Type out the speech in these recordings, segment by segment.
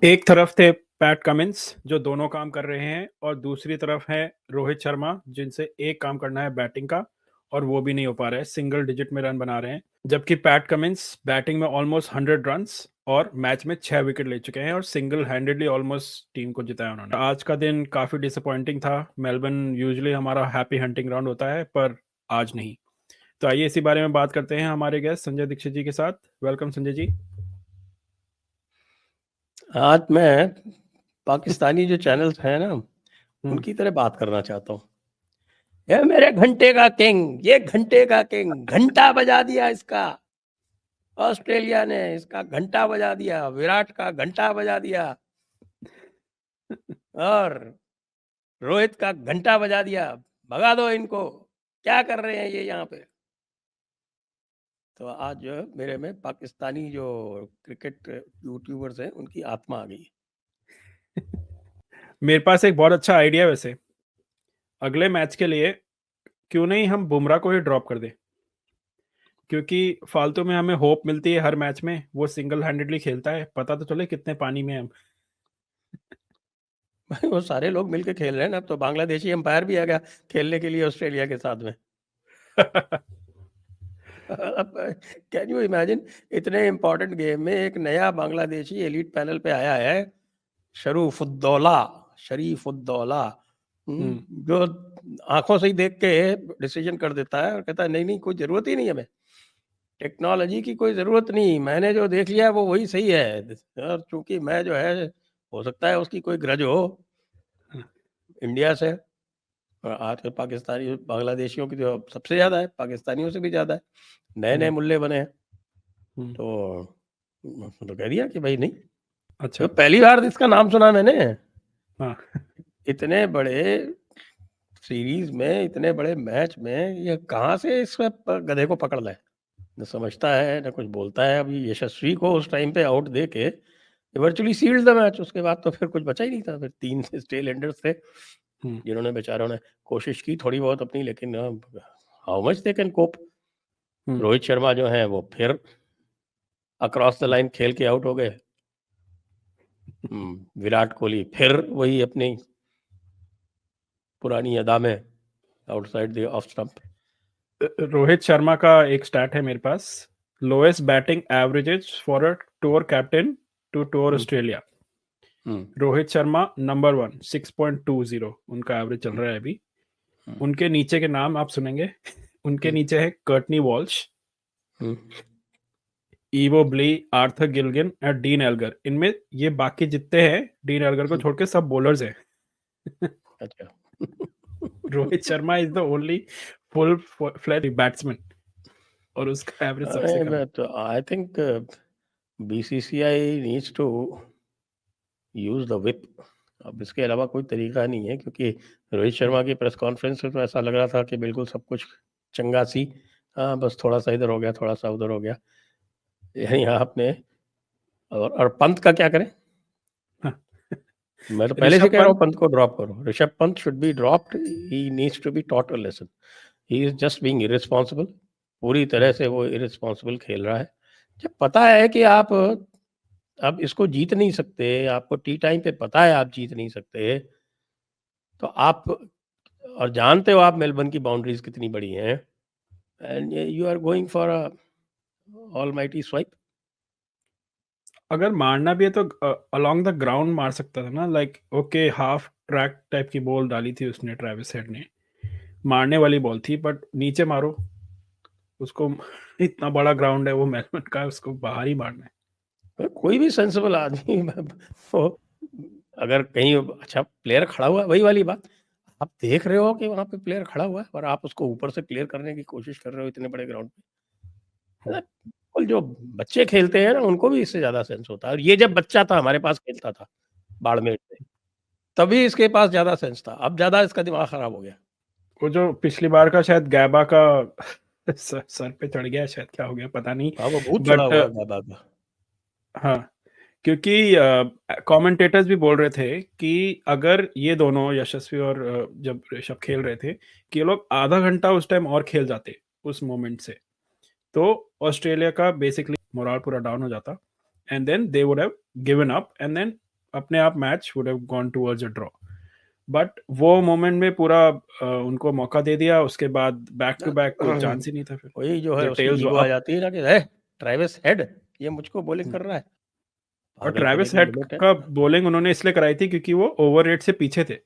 एक तरफ थे पैट कमिंस जो दोनों काम कर रहे हैं और दूसरी तरफ है रोहित शर्मा जिनसे एक काम करना है बैटिंग का और वो भी नहीं हो पा रहा है, सिंगल डिजिट में रन बना रहे हैं। जबकि पैट कमिंस बैटिंग में ऑलमोस्ट 100 रन्स और मैच में 6 विकेट ले चुके हैं और सिंगल हैंडेडली ऑलमोस्ट टीम को जिताया उन्होंने। आज का दिन काफ़ी डिसअपॉइंटिंग था। मेलबर्न यूजुअली हमारा हैप्पी हंटिंग ग्राउंड होता है पर आज नहीं। तो आइए इसी बारे में बात करते हैं हमारे गेस्ट संजय दीक्षित जी के साथ। वेलकम संजय जी। आज मैं पाकिस्तानी जो चैनल्स हैं ना उनकी तरह बात करना चाहता हूँ। ये मेरे घंटे का किंग, ये घंटे का किंग, घंटा बजा दिया इसका, ऑस्ट्रेलिया ने इसका घंटा बजा दिया, विराट का घंटा बजा दिया और रोहित का घंटा बजा दिया, भगा दो इनको, क्या कर रहे हैं ये यहाँ पे। तो आज जो है मेरे में पाकिस्तानी जो क्रिकेट यूट्यूबर्स हैं उनकी आत्मा आ गई। मेरे पास एक बहुत अच्छा आइडिया है वैसे। अगले मैच के लिए क्यों नहीं हम बुमराह को ही ड्रॉप कर दें, क्योंकि फालतू में हमें होप मिलती है हर मैच में। वो सिंगल हैंडेडली खेलता है, पता तो चले कितने पानी में हैं हम। भाई वो सारे लोग मिलके खेल रहे हैं ना। अब तो बांग्लादेशी अंपायर भी आ गया खेलने के लिए ऑस्ट्रेलिया के साथ में। कैन यू इमेजिन, इतने इंपॉर्टेंट गेम में एक नया बांग्लादेशी एलीट पैनल पे आया है, शरीफुद्दौला, जो आंखों से ही देख के डिसीजन कर देता है और कहता है नहीं नहीं कोई जरूरत ही नहीं हमें, टेक्नोलॉजी की कोई जरूरत नहीं, मैंने जो देख लिया वो वही सही है। और चूंकि मैं जो है, हो सकता है उसकी कोई ग्रज हो इंडिया से, और आज के पाकिस्तानी बांग्लादेशियों की जो सबसे ज्यादा है, पाकिस्तानियों से भी ज्यादा है, नए नए मुल्ले बने हैं। तो कह दिया कि भाई नहीं। अच्छा। तो पहली बार इसका नाम सुना मैंने। हाँ। इतने बड़े सीरीज में, इतने बड़े मैच में ये कहाँ से इस गधे को पकड़ ले, न समझता है न कुछ बोलता है। अभी यशस्वी को उस टाइम पे आउट दे के वर्चुअली सील्ड द मैच। उसके बाद तो फिर कुछ बचा ही नहीं था। फिर 3 टेल एंडर्स थे जिन्होंने बेचारों ने कोशिश की थोड़ी बहुत अपनी, लेकिन how much they can cope. Rohit Sharma जो है वो फिर अक्रॉस द लाइन खेल के आउट हो गए। विराट कोहली फिर वही अपनी पुरानी अदा में outside the off stump. Rohit Sharma का एक स्टैट है मेरे पास, lowest batting averages for a tour captain to tour Australia. Rohit Sharma number 1 6.20 उनका एवरेज चल रहा है अभी। उनके नीचे के नाम आप सुनेंगे। उनके नीचे है कर्टनी वॉल्श, ईवो ब्ली, आर्थर गिलगिन और डीन एल्गर। इनमें ये बाकी जितने हैं डीन एल्गर को छोड़ के सब बॉलर्स हैं। अच्छा। Rohit Sharma is the only full flat batsman और उसका एवरेज सबसे कम। तो I think BCCI needs to use the whip. अब इसके अलावा कोई तरीका नहीं है, क्योंकि रोहित शर्मा की प्रेस कॉन्फ्रेंस में तो ऐसा लग रहा था कि बिल्कुल सब कुछ चंगा सी, हाँ बस थोड़ा सा इधर हो गया, थोड़ा सा उधर हो गया। यही आपने और पंत का क्या करें? मैं तो पहले से कह रहा हूँ पंत को ड्रॉप करो। Rishabh Pant should be dropped, he needs to be taught a lesson. He is just being irresponsible. पूरी तरह से वो इररिस्पांसिबल खेल रहा है। जब पता है कि आप अब इसको जीत नहीं सकते, आपको टी टाइम पे पता है आप जीत नहीं सकते, तो आप, और जानते हो आप मेलबर्न की बाउंड्रीज कितनी बड़ी हैं, and you are going for a almighty swipe. अगर मारना भी है तो अलोंग द ग्राउंड मार सकता था ना, like okay half track type की बॉल डाली थी उसने, ट्रेविस हेड ने, मारने वाली बॉल थी, बट नीचे मारो उसको। इतना बड़ा ग्राउंड है वो मेलबर्न का, उसको बाहर ही मारना है। कोई भी सेंसिबल आदमी वो अगर कहीं अच्छा प्लेयर खड़ा हुआ है, वही वाली बात, आप देख रहे हो कि वहां पे प्लेयर खड़ा हुआ है और आप उसको ऊपर से क्लियर करने की कोशिश कर रहे हो इतने बड़े ग्राउंड पे। और जो बच्चे खेलते हैं ना उनको भी इससे ज्यादा सेंस होता है। और ये जब बच्चा था हमारे पास खेलता था बाड़मेर में, तभी इसके पास ज्यादा सेंस था। अब ज्यादा इसका दिमाग खराब हो गया। वो जो पिछली बार का शायद गैबा का सर पे चढ़ गया शायद, क्या हो गया पता नहीं। हाँ वो बहुत चढ़ा बट हुआ है गैबा का। हाँ, क्योंकि कमेंटेटर्स भी बोल रहे थे कि अगर ये दोनों यशस्वी और जब ऋषभ खेल रहे थे कि ये लोग आधा घंटा उस टाइम और खेल जाते उस मोमेंट से, तो ऑस्ट्रेलिया का बेसिकली मोरल पूरा डाउन हो जाता and then they would have given up and then अपने आप match would have gone towards a draw, but वो मोमेंट में पूरा उनको मौका दे दिया, उसके बाद बैक टू बैक कोई चांस ही नहीं था फिर। वही जो है द उसकी टेल्स वर ईगो आ अप। जाती है ना कि है ट्रेविस हेड ये मुझको बॉलिंग कर रहा है, और पागलपने ट्रेविस की हेड लिमिट है। का बॉलिंग उन्होंने इसलिए कराई थी क्योंकि वो ओवर रेट से पीछे थे,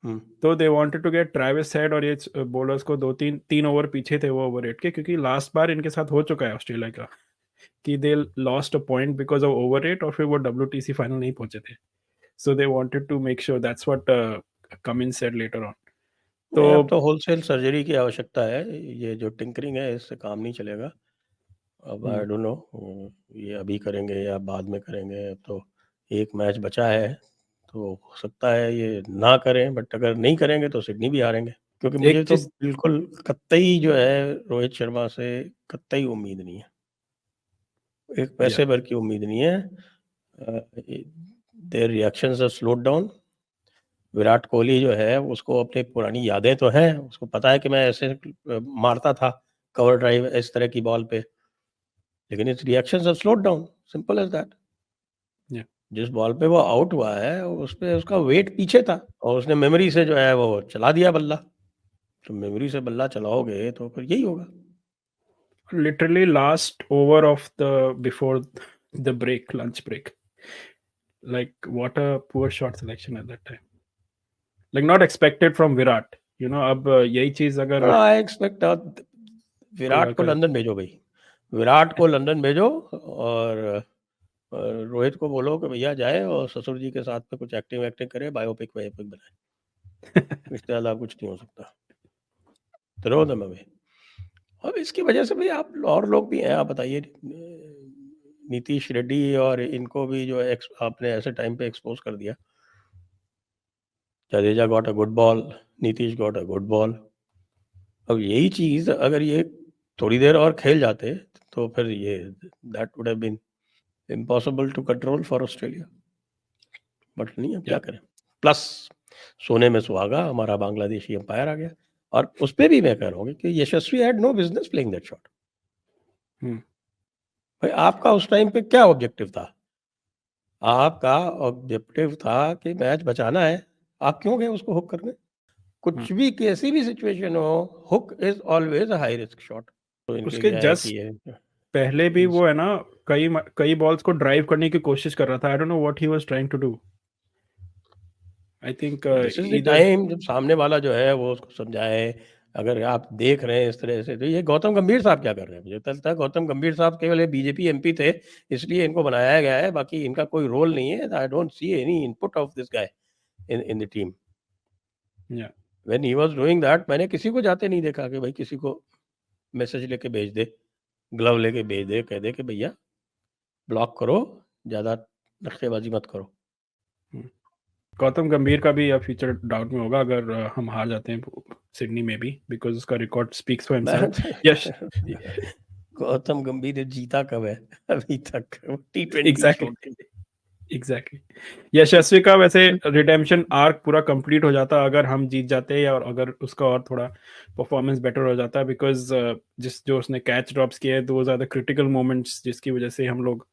हम्म, तो they wanted to get Travis Head, और ये बॉलर्स को दो तीन तीन ओवर पीछे थे वो ओवर रेट के, क्योंकि लास्ट बार इनके साथ हो चुका है ऑस्ट्रेलिया का कि they lost a point because of over rate, और फिर वो WTC फाइनल नहीं पहुंचे थे। So they wanted to make sure, that's what Cummins said later on. तो नहीं अब तो होलसेल सर्जरी की आवश्यकता है, ये जो टिंकरिंग है इससे काम नहीं चलेगा। अब आई डोंट नो ये अभी करेंगे या बाद में करेंगे, अब तो एक मैच बचा है तो हो सकता है ये ना करें, बट अगर नहीं करेंगे तो सिडनी भी हारेंगे, क्योंकि मुझे एक तो चीज, बिल्कुल कतई जो है रोहित शर्मा से कतई उम्मीद नहीं है, एक या पैसे भर की उम्मीद नहीं है। Their reactions are slowed down. Virat Kohli जो है उसको अपनी पुरानी यादें तो हैं, उसको पता है कि मैं ऐसे मारता था कवर ड्राइव इस तरह की बॉल पे, लेकिन it's reactions are slowed down, simple as that. या जिस बॉल पे वो आउट हुआ है उस पे उसका वेट पीछे था और उसने मेमोरी से जो है वो चला दिया बल्ला, तो मेमोरी से बल्ला चलाओगे तो फिर यही होगा। literally last over of the before the break, lunch break, like what a poor shot selection at that time, like not expected from Virat, अब यही चीज अगर आई एक्सपेक्ट कोई विराट और को करे। लंदन भेजो भाई, विराट को लंदन भेजो और रोहित को बोलो कि भैया जाए और ससुर जी के साथ में कुछ एक्टिंग वैक्टिंग करे, बायोपिक वायोपिक बनाए, इसके अलावा कुछ नहीं हो सकता। Throw them away. अब इसकी वजह से भाई आप और लोग भी हैं, आप बताइए नीतीश रेड्डी और इनको भी जो है आपने ऐसे टाइम पे एक्सपोज कर दिया। Jadeja got a good ball, Nitish got a good ball. अब यही चीज अगर ये थोड़ी देर और खेल जाते तो फिर ये that would have been impossible to control for Australia, but नहीं, अब क्या या करें। प्लस सोने में सुहागा हमारा बांग्लादेशी अंपायर आ गया, और उस पर भी मैं कह रहा हूँ कि Yashasvi had no business playing that shot. भाई आपका उस टाइम पे क्या ऑब्जेक्टिव था? आपका ऑब्जेक्टिव था कि मैच बचाना है, आप क्यों गए उसको हुक करने? कुछ भी कैसी भी सिचुएशन हो, hook is always a high risk shot. तो इनके उसके क्या है कि जस्ट ये पहले भी वो है ना, कई कई बॉल्स को ड्राइव करने की कोशिश कर रहा था। I don't know what he was trying to do. I think this is the other time जब सामने वाला जो है वो उसको समझाए। अगर आप देख रहे हैं इस तरह से, तो ये गौतम गंभीर साहब क्या कर रहे हैं? मुझे तो लगता है गौतम गंभीर साहब केवल बीजेपी एमपी थे इसलिए इनको बनाया गया है, बाकी इनका कोई रोल नहीं है। I don't see any input of this guy in the team. Yeah when he was doing that मैंने किसी को जाते नहीं देखा कि भाई किसी को मैसेज लेके भेज दे, ग्लव लेके भेज दे, कह दे कि भैया ब्लॉक करो, ज़्यादा नक्शेबाजी मत करो। गौतम गंभीर का भी अब फ्यूचर डाउट में होगा अगर हम हार जाते हैं सिडनी में भी, बिकॉज उसका रिकॉर्ड स्पीक्स फॉर मैं हिमसेल्फ। यस, गौतम गंभीर ने जीता कब है अभी तक? T20 एग्जैक्टली, छोड़ के। एग्जैक्टली। यशस्वी का वैसे रिडेम्पशन आर्क पूरा कंप्लीट हो जाता अगर हम जीत जाते, या और अगर उसका और थोड़ा परफॉर्मेंस बेटर हो जाता, बिकॉज जिस जो उसने कैच ड्रॉप्स किए those are the critical moments जिसकी वजह से हम लोग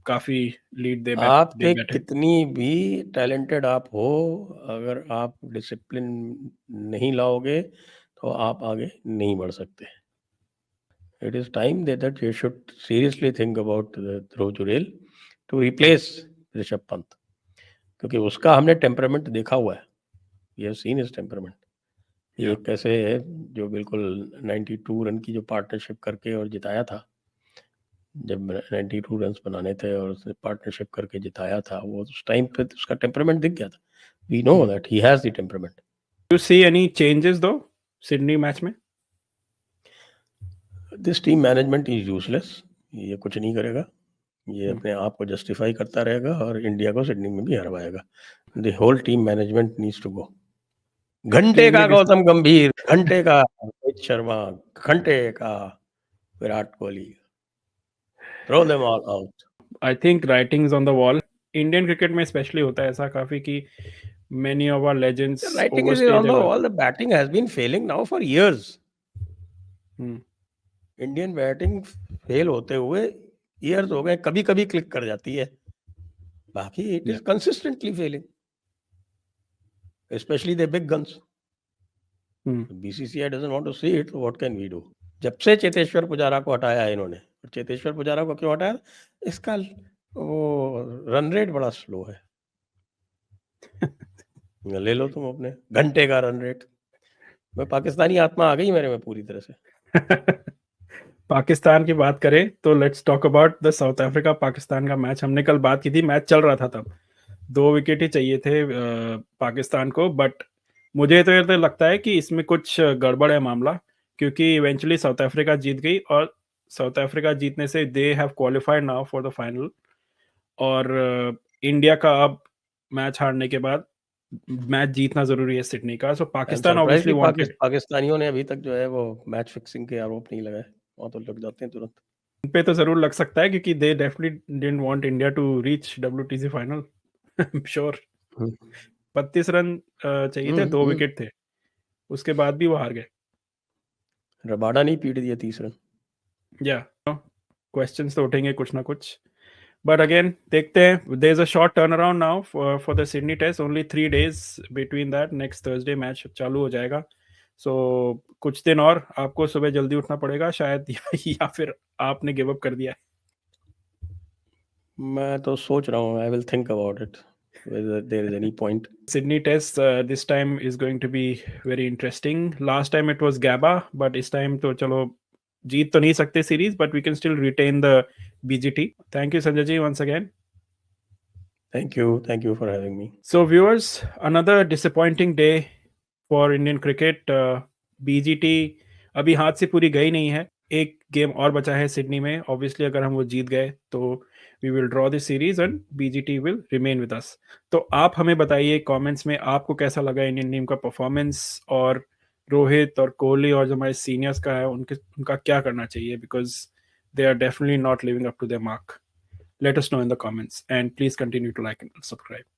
काफी लीड दे आपके बैठे। कितनी भी टैलेंटेड आप हो, अगर आप डिसिप्लिन नहीं लाओगे तो आप आगे नहीं बढ़ सकते। It is time that you should seriously think about Dhruv Jurel to replace Rishabh Pant, क्योंकि उसका हमने टेम्परामेंट देखा हुआ है। We have seen his temperament. या एक कैसे है जो बिल्कुल 92 रन की जो पार्टनरशिप करके और जिताया था, जब 92 रन बनाने थे और उसने पार्टनरशिप करके जिताया था, वो उस टाइम पे उसका टेम्परामेंट दिख गया था। We know that he has the temperament. You see any changes दो सिडनी मैच में? This team management is useless. ये कुछ नहीं करेगा, ये अपने आप को जस्टिफाई करता रहेगा और इंडिया को सिडनी में भी हरवाएगा। The whole team management needs to go. घंटे टीम का में किस गौतम गंभीर, घंटे का रोहित शर्मा, घंटे का Virat Kohli, throw them all out. I think writings on the wall Indian cricket में स्पेशली होता है ऐसा काफी कि many of our The legends writing is overstay on the their wall. The batting has been failing now for years. Work. Indian batting fail होते हुए years हो गए, कभी कभी क्लिक कर जाती है, बाकी it is consistently failing, especially the big guns. BCCI doesn't want to see it, so what can we do? जब से चेतेश्वर पुजारा को हटाया है इन्होंने, और चेतेश्वर पुजारा को क्यों हटाया? इसका वो रन रेट बड़ा स्लो है। ले लो तुम अपने घंटे का रन रेट। मैं पाकिस्तानी आत्मा आ गई मेरे में पूरी तरह से। पाकिस्तान की बात करें तो let's talk about the south Africa Pakistan का मैच। हमने कल बात की थी, मैच चल रहा था तब, 2 विकेट ही चाहिए थे पाकिस्तान को, बट मुझे तो ये लगता है कि इसमें कुछ गड़बड़ है मामला, क्योंकि इवेंचुअली साउथ अफ्रीका जीत गई और साउथ अफ्रीका जीतने से they have qualified now for the final. और इंडिया का अब मैच हारने के बाद मैच जीतना जरूरी है सिडनी का। सो पाकिस्तान ऑब्वियसली वांटेड। पाकिस्तानियों ने अभी तक जो है वो मैच फिक्सिंग के आरोप नहीं लगाए, वहां तो लग जाते हैं तुरंत। उन पे तो जरूर लग सकता है, क्योंकि they definitely didn't want India to reach WTC final. I am sure 32 run चाहिए थे, 2 विकेट थे, उसके बाद भी वो हार गए। रबाडा नहीं पीट दिया 30 रन। या क्वेश्चंस तो उठेंगे कुछ ना कुछ, बट अगेन देखते हैं। There is a short turnaround now for the Sydney test, only 3 days between that. Next Thursday match चालू हो जाएगा, सो कुछ दिन और आपको सुबह जल्दी उठना पड़ेगा शायद, या फिर आपने गिव अप कर दिया है। मैं तो सोच रहा हूँ, I will think about it whether there is any point. Sydney test this time is going to be very interesting. Last time it was Gabba, but इस time तो चलो जीत तो नहीं सकते series, but we can still retain the BGT. Thank you Sanjay ji once again. Thank you for having me. So viewers, another disappointing day for Indian cricket. BGT अभी हाथ से पूरी गई नहीं है, एक गेम और बचा है सिडनी में। ऑब्वियसली अगर हम वो जीत गए तो we will draw this series and BGT will remain with us. तो आप हमें बताइए कमेंट्स में आपको कैसा लगा इंडियन टीम का परफॉर्मेंस, और रोहित और कोहली और जो हमारे सीनियर्स का है उनका क्या करना चाहिए, because they are definitely not living up to their mark. Let us know in the comments, and please continue to like and subscribe.